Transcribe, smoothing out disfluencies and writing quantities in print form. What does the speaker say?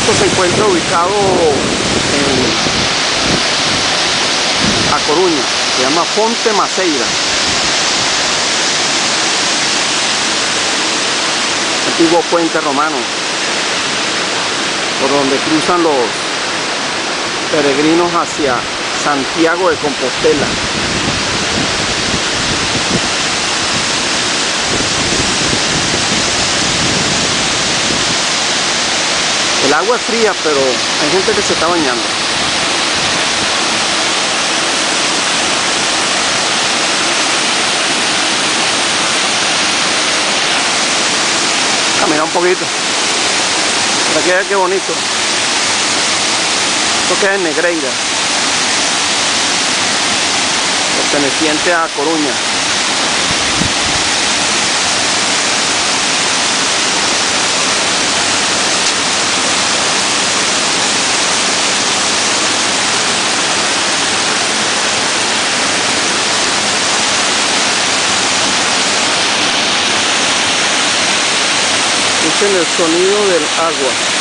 Esto se encuentra ubicado a Coruña, se llama Fonte Maceira. Antiguo puente romano, por donde cruzan los peregrinos hacia Santiago de Compostela. El agua es fría, pero hay gente que se está bañando. Camina un poquito. Para que vean qué bonito. Esto queda en Negreira, perteneciente a Coruña. Escuchen el sonido del agua.